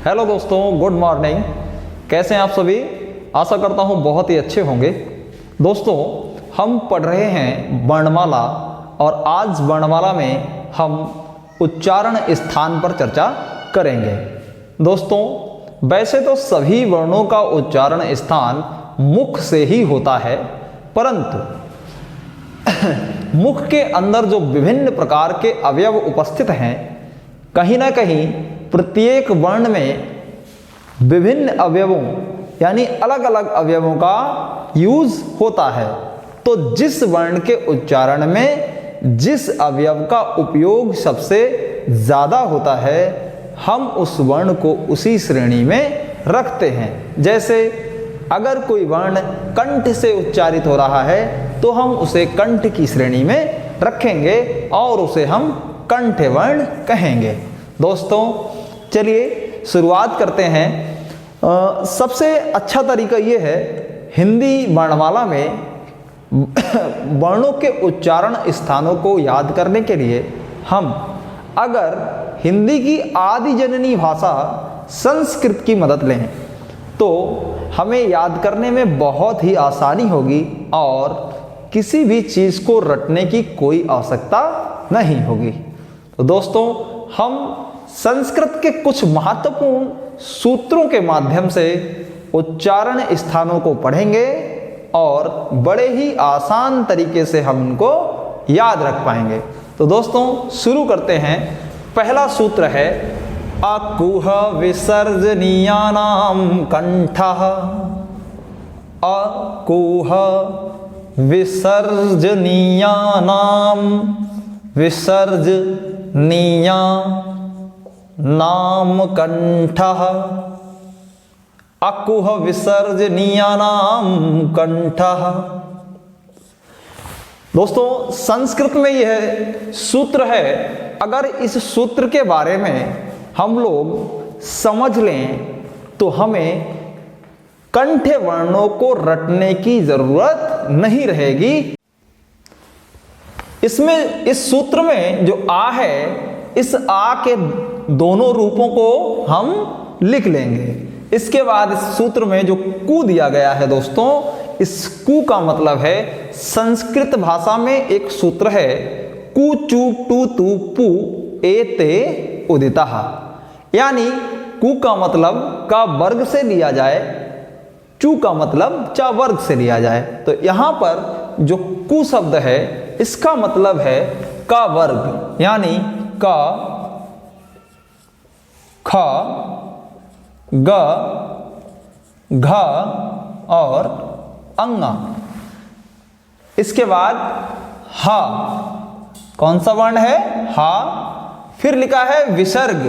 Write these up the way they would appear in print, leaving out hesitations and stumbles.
Hello दोस्तों, good morning. कैसे हैं आप सभी? आशा करता हूं बहुत ही अच्छे होंगे। दोस्तों, हम पढ़ रहे हैं वर्णमाला और आज वर्णमाला में हम उच्चारण स्थान पर चर्चा करेंगे। दोस्तों, वैसे तो सभी वर्णों का उच्चारण स्थान मुख से ही होता है, परंतु मुख के अंदर जो विभिन्न प्रकार के अवयव उपस्थित हैं, कहीं ना कहीं प्रत्येक वर्ण में विभिन्न अवयवों यानी अलग अलग अवयवों का यूज होता है। तो जिस वर्ण के उच्चारण में जिस अवयव का उपयोग सबसे ज़्यादा होता है, हम उस वर्ण को उसी श्रेणी में रखते हैं। जैसे अगर कोई वर्ण कंठ से उच्चारित हो रहा है तो हम उसे कंठ की श्रेणी में रखेंगे और उसे हम कंठ वर्ण कहेंगे। दोस्तों, चलिए शुरुआत करते हैं। सबसे अच्छा तरीका ये है, हिंदी वर्णमाला में वर्णों के उच्चारण स्थानों को याद करने के लिए हम अगर हिंदी की आदि जननी भाषा संस्कृत की मदद लें तो हमें याद करने में बहुत ही आसानी होगी और किसी भी चीज़ को रटने की कोई आवश्यकता नहीं होगी। तो दोस्तों, हम संस्कृत के कुछ महत्वपूर्ण सूत्रों के माध्यम से उच्चारण स्थानों को पढ़ेंगे और बड़े ही आसान तरीके से हम इनको याद रख पाएंगे। तो दोस्तों, शुरू करते हैं। पहला सूत्र है अकुह विसर्जनीयानां कंठः। अकुह विसर्जनीयानां विसर्जनीया नाम कंठः। अकुह विसर्जनीयानां कंठः। दोस्तों, संस्कृत में यह सूत्र है। अगर इस सूत्र के बारे में हम लोग समझ लें तो हमें कंठ वर्णों को रटने की जरूरत नहीं रहेगी। इसमें इस सूत्र में जो आ है, इस आ के दोनों रूपों को हम लिख लेंगे। इसके बाद इस सूत्र में जो कु दिया गया है दोस्तों, इस कु का मतलब है, संस्कृत भाषा में एक सूत्र है कु चू टू तू पु एते उदितः, यानी कु का मतलब का वर्ग से लिया जाए, चू का मतलब चा वर्ग से लिया जाए। तो यहां पर जो कु शब्द है इसका मतलब है का वर्ग, यानी का, ख, ग, घ और अंगा। इसके बाद हा, कौन सा वर्ण है? हा। फिर लिखा है विसर्ग,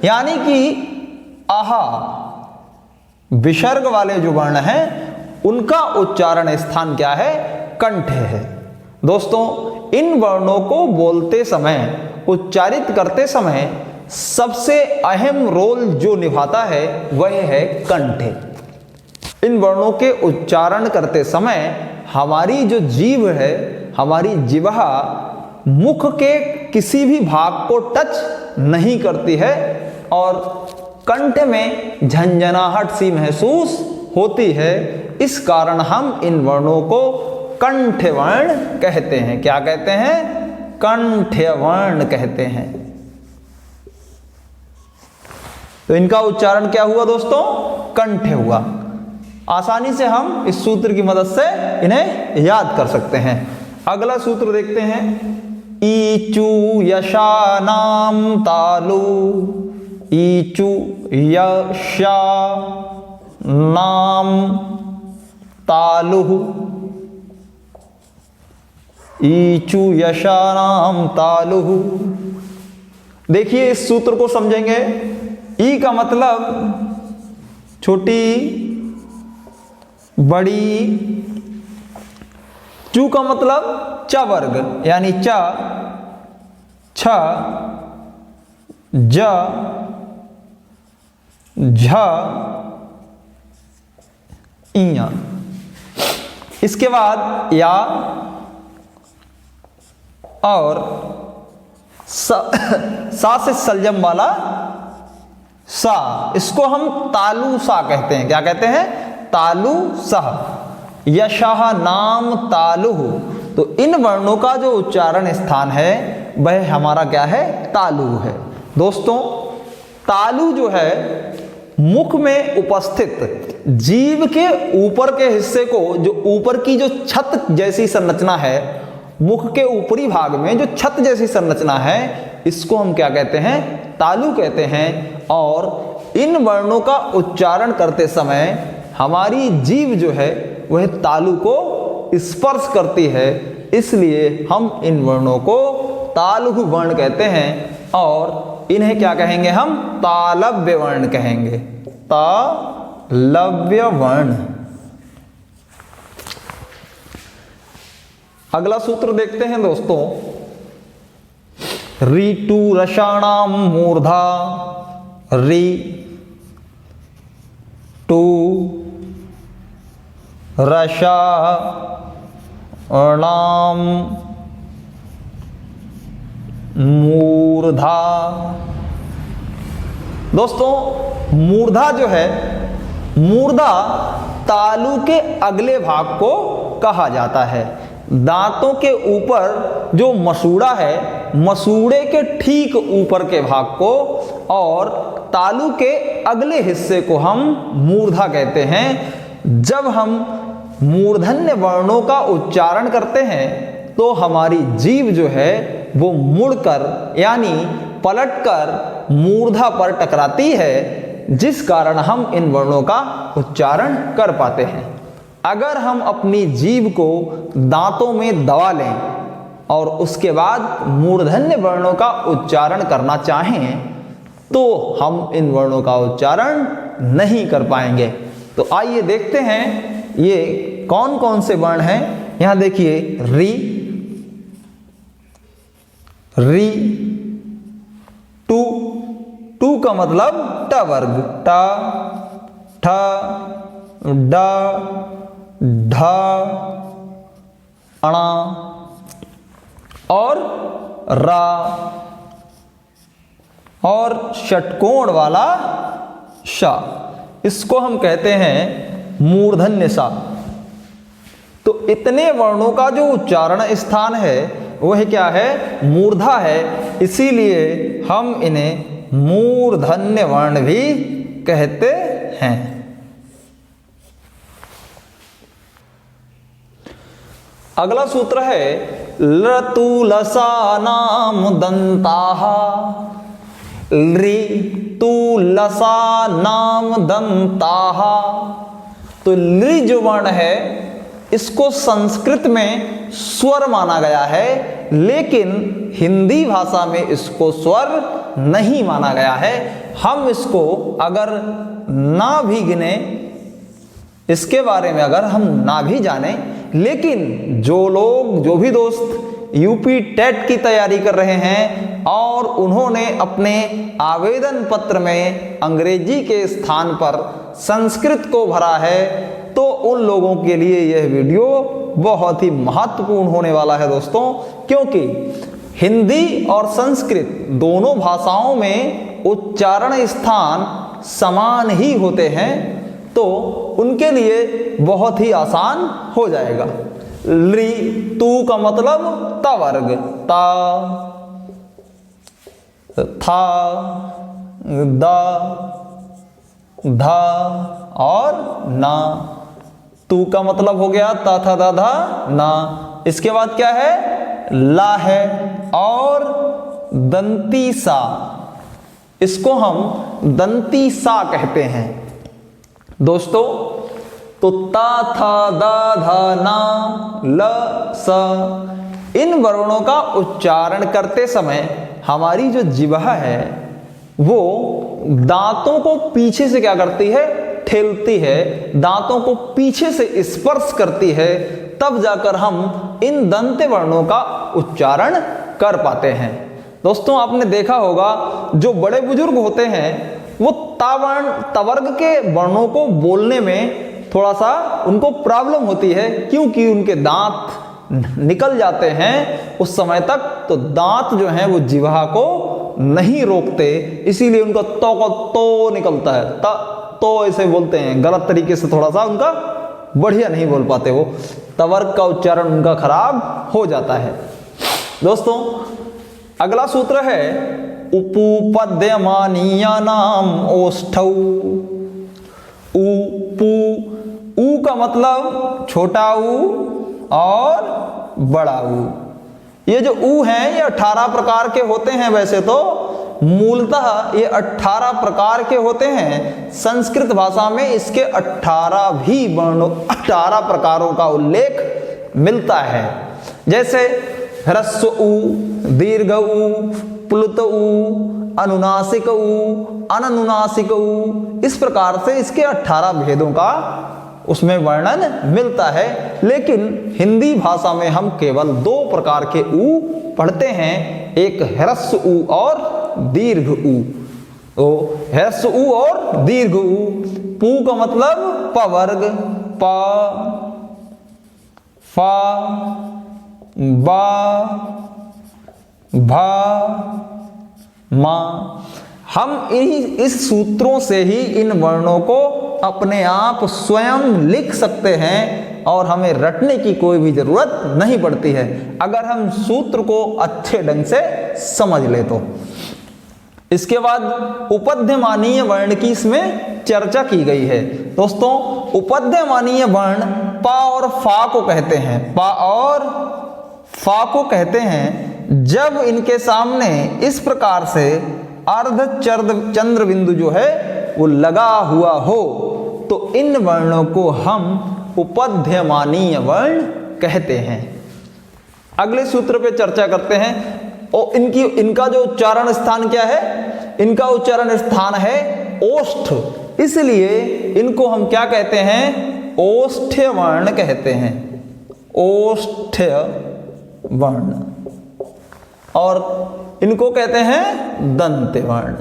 यानी कि आहा। विसर्ग वाले जो वर्ण हैं उनका उच्चारण स्थान क्या है? कंठ है। दोस्तों, इन वर्णों को बोलते समय, उच्चारित करते समय सबसे अहम रोल जो निभाता है वह है कंठ। इन वर्णों के उच्चारण करते समय हमारी जो जीभ है, हमारी जिह्वा मुख के किसी भी भाग को टच नहीं करती है और कंठ में झंझनाहट सी महसूस होती है। इस कारण हम इन वर्णों को कंठ वर्ण कहते हैं। क्या कहते हैं? कंठ वर्ण कहते हैं। तो इनका उच्चारण क्या हुआ दोस्तों? कंठ हुआ। आसानी से हम इस सूत्र की मदद से इन्हें याद कर सकते हैं। अगला सूत्र देखते हैं। ईचू यशानाम तालु। ईचू यशा नाम तालु। ईचू यशानाम तालु। देखिए, इस सूत्र को समझेंगे। ई का मतलब छोटी, बड़ी। चू का मतलब च वर्ग, यानी च, छ, ज, झ, इया। इसके बाद या और सा से सलजम वाला सा, इसको हम तालु सा कहते हैं। क्या कहते हैं? तालु सा। यशः नाम तालु, तो इन वर्णों का जो उच्चारण स्थान है वह हमारा क्या है? तालु है। दोस्तों, तालु जो है मुख में उपस्थित जीभ के ऊपर के हिस्से को, जो ऊपर की जो छत जैसी संरचना है, मुख के ऊपरी भाग में जो छत जैसी संरचना है, इसको हम क्या कहते हैं? तालु कहते हैं। और इन वर्णों का उच्चारण करते समय हमारी जीभ जो है वह तालु को स्पर्श करती है, इसलिए हम इन वर्णों को तालु वर्ण कहते हैं। और इन्हें क्या कहेंगे हम? तालव्य वर्ण कहेंगे। तालव्य वर्ण। अगला सूत्र देखते हैं दोस्तों। ऋतु रसाणाम मूर्धा, रि टू रसाणाम मूर्धा। दोस्तों, मूर्धा जो है, मूर्धा तालु के अगले भाग को कहा जाता है। दांतों के ऊपर जो मसूड़ा है, मसूड़े के ठीक ऊपर के भाग को और तालु के अगले हिस्से को हम मूर्धा कहते हैं। जब हम मूर्धन्य वर्णों का उच्चारण करते हैं तो हमारी जीभ जो है वो मुड़कर यानी पलटकर मूर्धा पर टकराती है, जिस कारण हम इन वर्णों का उच्चारण कर पाते हैं। अगर हम अपनी जीभ को दांतों में दबा लें और उसके बाद मूर्धन्य वर्णों का उच्चारण करना चाहें तो हम इन वर्णों का उच्चारण नहीं कर पाएंगे। तो आइए देखते हैं ये कौन कौन से वर्ण हैं। यहां देखिए, री, री, टू, टू का मतलब ट वर्ग, ट, ठ, ड, ढ, अणा और रा, और षटकोण वाला श, इसको हम कहते हैं मूर्धन्य सा। तो इतने वर्णों का जो उच्चारण स्थान है वह क्या है? मूर्धा है, इसीलिए हम इन्हें मूर्धन्य वर्ण भी कहते हैं। अगला सूत्र है लतुलसा नाम दंताः, ऋतुलसा नाम दंताः। तो लृ जो वर्ण है इसको संस्कृत में स्वर माना गया है, लेकिन हिंदी भाषा में इसको स्वर नहीं माना गया है। हम इसको अगर ना भी गिने, इसके बारे में अगर हम ना भी जाने, लेकिन जो लोग, जो भी दोस्त यूपी टेट की तैयारी कर रहे हैं और उन्होंने अपने आवेदन पत्र में अंग्रेजी के स्थान पर संस्कृत को भरा है, तो उन लोगों के लिए यह वीडियो बहुत ही महत्वपूर्ण होने वाला है दोस्तों, क्योंकि हिंदी और संस्कृत दोनों भाषाओं में उच्चारण स्थान समान ही होते हैं, तो उनके लिए बहुत ही आसान हो जाएगा। ऋ, तू का मतलब ता वर्ग, ता, था, दा, धा और ना। तू का मतलब हो गया ता, था, दा, धा, ना। इसके बाद क्या है? ला है और दंती सा, इसको हम दंती सा कहते हैं दोस्तों। तो ता, था, दा, धा, ना, ल, स, इन वर्णों का उच्चारण करते समय हमारी जो जिह्वा है वो दांतों को पीछे से क्या करती है? ठेलती है, दांतों को पीछे से स्पर्श करती है, तब जाकर हम इन दंत वर्णों का उच्चारण कर पाते हैं। दोस्तों, आपने देखा होगा जो बड़े बुजुर्ग होते हैं वो तावर्ण, तवर्ग के वर्णों को बोलने में थोड़ा सा उनको प्रॉब्लम होती है, क्योंकि उनके दांत निकल जाते हैं उस समय तक, तो दांत जो हैं वो जिह्वा को नहीं रोकते, इसीलिए उनका तो का तो निकलता है, तो ऐसे बोलते हैं, गलत तरीके से थोड़ा सा उनका बढ़िया नहीं बोल पाते, वो तवर्ग का उच्चारण उनका खराब हो जाता है। दोस्तों अगला सूत्र है उपुपद्यमानीयानाम ओष्ठौ। ऊ का मतलब छोटा ऊ और बड़ा ऊ। ये जो ऊ हैं ये 18 प्रकार के होते हैं। वैसे तो मूलतः ये 18 प्रकार के होते हैं। संस्कृत भाषा में इसके 18 प्रकारों का उल्लेख मिलता है। जैसे ह्रस्व ऊ, दीर्घ ऊ, प्लुत ऊ, अनुनासिक ऊ, अननुनासिक ऊ, इस प्रकार से इसके 18 भेदों का उसमें वर्णन मिलता है। लेकिन हिंदी भाषा में हम केवल 2 प्रकार के ऊ पढ़ते हैं, एक ह्रस्व ऊ और दीर्घ ऊ। तो ह्रस्व ऊ और दीर्घ ऊ। पू का मतलब पवर्ग, प, फा, बा, भा, मा। हम इस सूत्रों से ही इन वर्णों को अपने आप स्वयं लिख सकते हैं और हमें रटने की कोई भी जरूरत नहीं पड़ती है, अगर हम सूत्र को अच्छे ढंग से समझ ले तो। इसके बाद उपध्यमानीय वर्ण की इसमें चर्चा की गई है। दोस्तों उपध्यमानीय वर्ण पा और फा को कहते हैं, पा और फा को कहते हैं जब इनके सामने इस प्रकार से अर्ध चंद्र बिंदु जो है वो लगा हुआ हो तो इन वर्णों को हम उपध्यमानीय वर्ण कहते हैं। अगले सूत्र पे चर्चा करते हैं। और इनका जो उच्चारण स्थान क्या है? इनका उच्चारण स्थान है ओष्ठ, इसलिए इनको हम क्या कहते हैं? ओष्ठ्य वर्ण कहते हैं, ओष्ठ्य वर्ण। और इनको कहते हैं दंत्य वर्ण,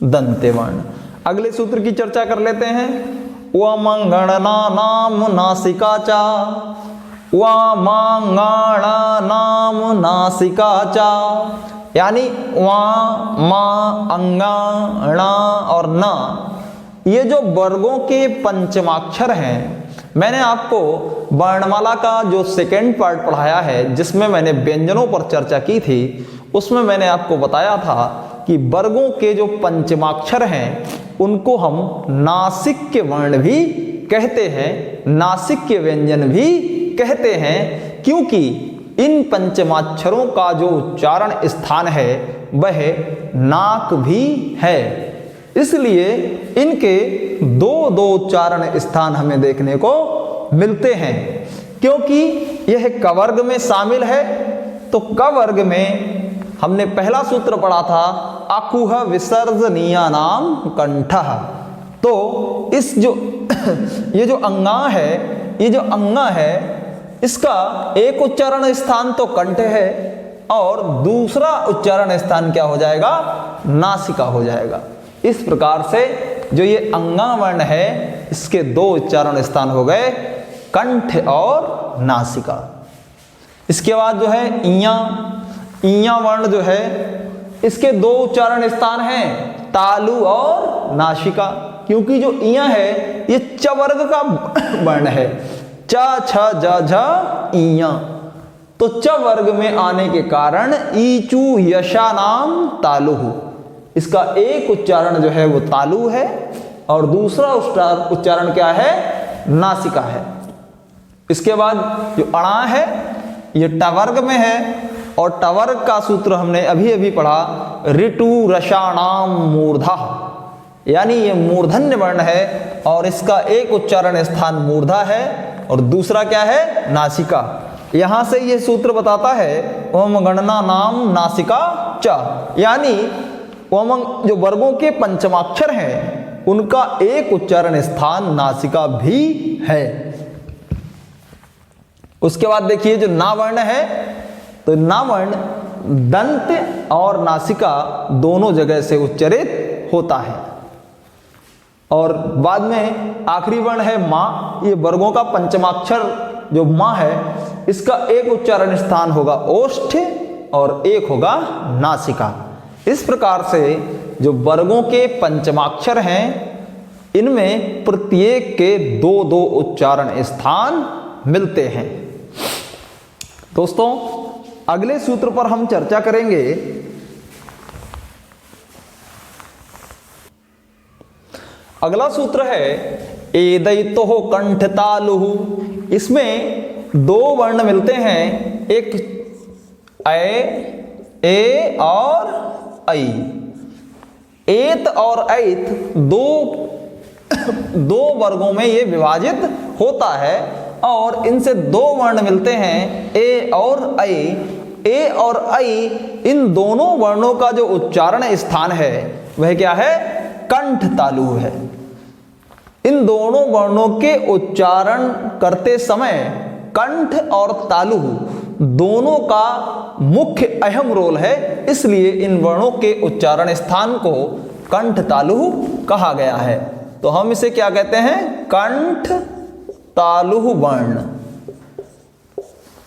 दंत्य वर्ण। अगले सूत्र की चर्चा कर लेते हैं। वमंगणना नाम नासिका चा, वामांगाणा नाम नासिका चा, यानी वा, मा, अंगाणा और ना, ये जो वर्गों के पंचमाक्षर हैं। मैंने आपको वर्णमाला का जो सेकेंड पार्ट पढ़ाया है जिसमें मैंने व्यंजनों पर चर्चा की थी, उसमें मैंने आपको बताया था कि वर्गों के जो पंचमाक्षर हैं उनको हम नासिक के वर्ण भी कहते हैं, नासिक के व्यंजन भी कहते हैं, क्योंकि इन पंचमाक्षरों का जो उच्चारण स्थान है वह नाक भी है। इसलिए इनके दो उच्चारण स्थान हमें देखने को मिलते हैं। क्योंकि यह कवर्ग में शामिल है तो कवर्ग में हमने पहला सूत्र पढ़ा था अकुह विसर्जनीया नाम कंठः। तो इस जो ये जो अंगा है, ये जो अंगा है, इसका एक उच्चारण स्थान तो कंठ है और दूसरा उच्चारण स्थान क्या हो जाएगा? नासिका हो जाएगा। इस प्रकार से जो ये अंगा वर्ण है इसके 2 उच्चारण स्थान हो गए, कंठ और नासिका। इसके बाद जो है इया वर्ण जो है इसके 2 उच्चारण स्थान हैं, तालु और नासिका। क्योंकि जो इया है ये च वर्ग का वर्ण है, च छ ज झ इया, तो च वर्ग में आने के कारण ईचू यशा नाम तालु। इसका एक उच्चारण जो है वो तालु है और दूसरा उच्चारण क्या है? नासिका है। इसके बाद जो अणा है ये टवर्ग में है और टवर्ग का सूत्र हमने अभी अभी पढ़ा ऋतु रसाणाम मूर्धा, यानी ये मूर्धन्य वर्ण है और इसका एक उच्चारण स्थान मूर्धा है और दूसरा क्या है? नासिका। यहां से ये सूत्र बताता है ओम गणना नाम नासिका च, यानी ओमंग जो वर्गों के पंचमाक्षर हैं उनका एक उच्चारण स्थान नासिका भी है। उसके बाद देखिए जो ना वर्ण है, तो ना वर्ण दंत और नासिका दोनों जगह से उच्चरित होता है। और बाद में आखिरी वर्ण है मां, ये वर्गों का पंचमाक्षर जो मां है इसका एक उच्चारण स्थान होगा ओष्ठ और एक होगा नासिका। इस प्रकार से जो वर्गों के पंचमाक्षर हैं इनमें प्रत्येक के दो दो उच्चारण स्थान मिलते हैं। दोस्तों अगले सूत्र पर हम चर्चा करेंगे। अगला सूत्र है एदैतो कंठ तालुः। इसमें दो वर्ण मिलते हैं, एक ए और ऐ। एत और ऐत दो वर्गों में ये विभाजित होता है और इनसे दो वर्ण मिलते हैं, ए और ऐ। ए और ऐ इन दोनों वर्णों का जो उच्चारण स्थान है वह क्या है? कंठ तालु है। इन दोनों वर्णों के उच्चारण करते समय कंठ और तालु दोनों का मुख्य अहम रोल है, इसलिए इन वर्णों के उच्चारण स्थान को कंठ तालु कहा गया है। तो हम इसे क्या कहते हैं? कंठ तालु वर्ण,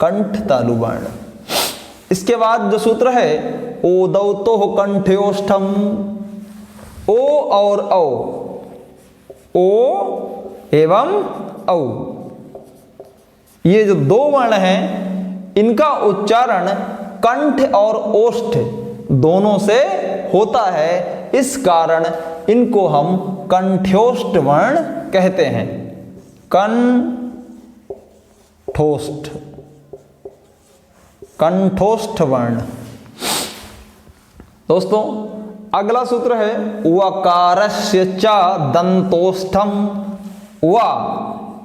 कंठ तालु वर्ण। इसके बाद जो सूत्र है ओदौतोः कंठ्योष्ठम। ओ और औ, ओ एवं औ, ये जो दो वर्ण हैं इनका उच्चारण कंठ और ओष्ठ दोनों से होता है, इस कारण इनको हम कंठ्योष्ठ वर्ण कहते हैं। कंठोष्ठ, कंठोष्ठ वर्ण। दोस्तों अगला सूत्र है वकारस्य च दंतोष्ठम। व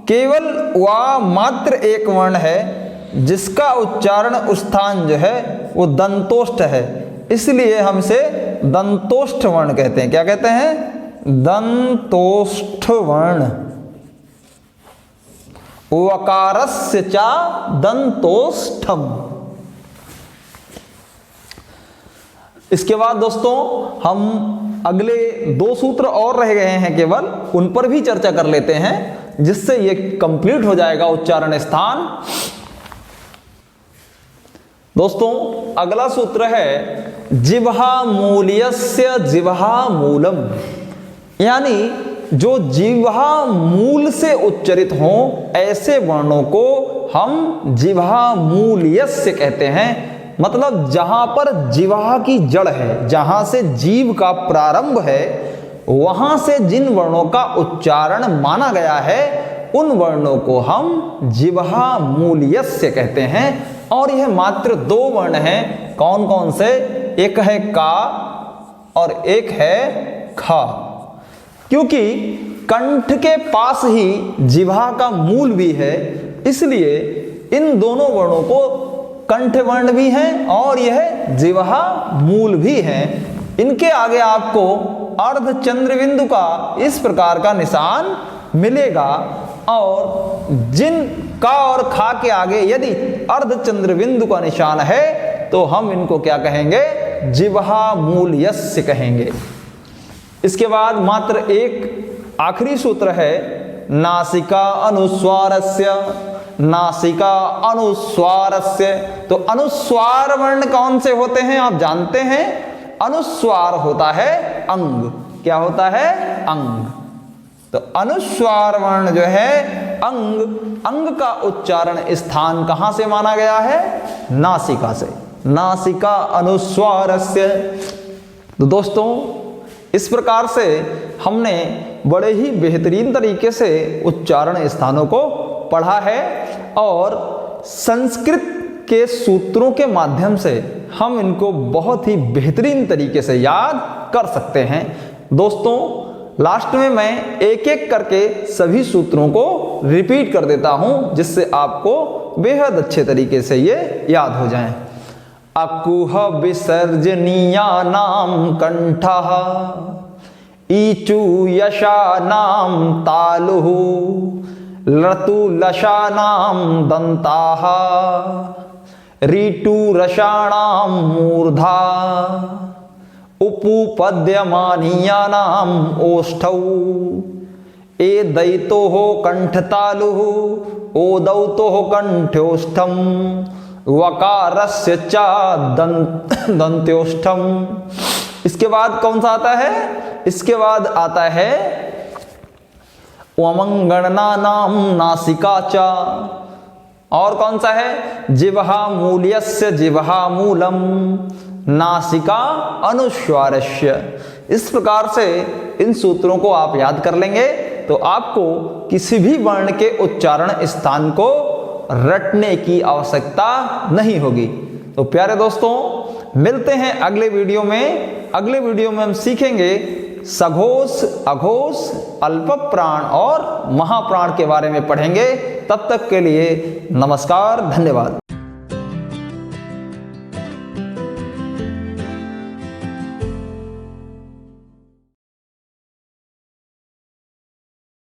केवल व मात्र एक वर्ण है जिसका उच्चारण स्थान जो है वो दंतोष्ठ है, इसलिए हम इसे दंतोष्ठ वर्ण कहते हैं। क्या कहते हैं? दंतोष्ठ वर्ण। वकारस्य च दंतोष्ठम। इसके बाद दोस्तों हम अगले दो सूत्र और रह गए हैं केवल, उन पर भी चर्चा कर लेते हैं जिससे ये कंप्लीट हो जाएगा उच्चारण स्थान। दोस्तों अगला सूत्र है जिह्वा मूल्यस्य जिह्वा मूलम, यानी जो जिह्वा मूल से उच्चरित हों ऐसे वर्णों को हम जिह्वा मूल्यस्य कहते हैं। मतलब जहां पर जिह्वा की जड़ है, जहां से जीव का प्रारंभ है, वहां से जिन वर्णों का उच्चारण माना गया है उन वर्णों को हम जिह्वा मूल्यस्य कहते हैं। और यह मात्र दो वर्ण हैं। कौन कौन से? एक है का और एक है खा। क्योंकि कंठ के पास ही जिह्वा का मूल भी है, इसलिए इन दोनों वर्णों को कंठ वर्ण भी हैं और यह जिह्वा मूल भी है। इनके आगे आपको अर्ध चंद्र बिंदु का इस प्रकार का निशान मिलेगा और जिन का और खा के आगे यदि अर्ध चंद्र बिंदु का निशान है तो हम इनको क्या कहेंगे? जिह्वा मूल्यस्य कहेंगे। इसके बाद मात्र एक आखिरी सूत्र है नासिका अनुस्वारस्य। नासिका अनुस्वारस्य। तो अनुस्वार वर्ण कौन से होते हैं आप जानते हैं? अनुस्वार होता है अंग। क्या होता है? अंग। तो अनुस्वार वर्ण जो है अंग, अंग का उच्चारण स्थान कहां से माना गया है? नासिका से। नासिका अनुस्वारस्य। तो दोस्तों इस प्रकार से हमने बड़े ही बेहतरीन तरीके से उच्चारण स्थानों को पढ़ा है और संस्कृत के सूत्रों के माध्यम से हम इनको बहुत ही बेहतरीन तरीके से याद कर सकते हैं। दोस्तों लास्ट में मैं एक एक करके सभी सूत्रों को रिपीट कर देता हूं जिससे आपको बेहद अच्छे तरीके से ये याद हो जाएं। अकुह विसर्जनीयानां कंठः ईचु यशानां तालुः लतु लशानां दंताः ऋतु रसाणां मूर्धा उपपद्यमानीयानां ओष्ठौ एदैतोः कंठतालुः ओदौतोः कंठ्योष्ठम् वकारस्य च दंत्योष्ठम। इसके बाद कौन सा आता है? इसके बाद आता है वमंगणना नाम नासिका च। और कौन सा है? जिह्वा मूल्यस्य जिह्वा मूलम नासिका अनुस्वारस्य। इस प्रकार से इन सूत्रों को आप याद कर लेंगे तो आपको किसी भी वर्ण के उच्चारण स्थान को रटने की आवश्यकता नहीं होगी। तो प्यारे दोस्तों, मिलते हैं अगले वीडियो में। अगले वीडियो में हम सीखेंगे सघोष, अघोष, अल्प प्राण और महाप्राण के बारे में पढ़ेंगे। तब तक के लिए नमस्कार, धन्यवाद।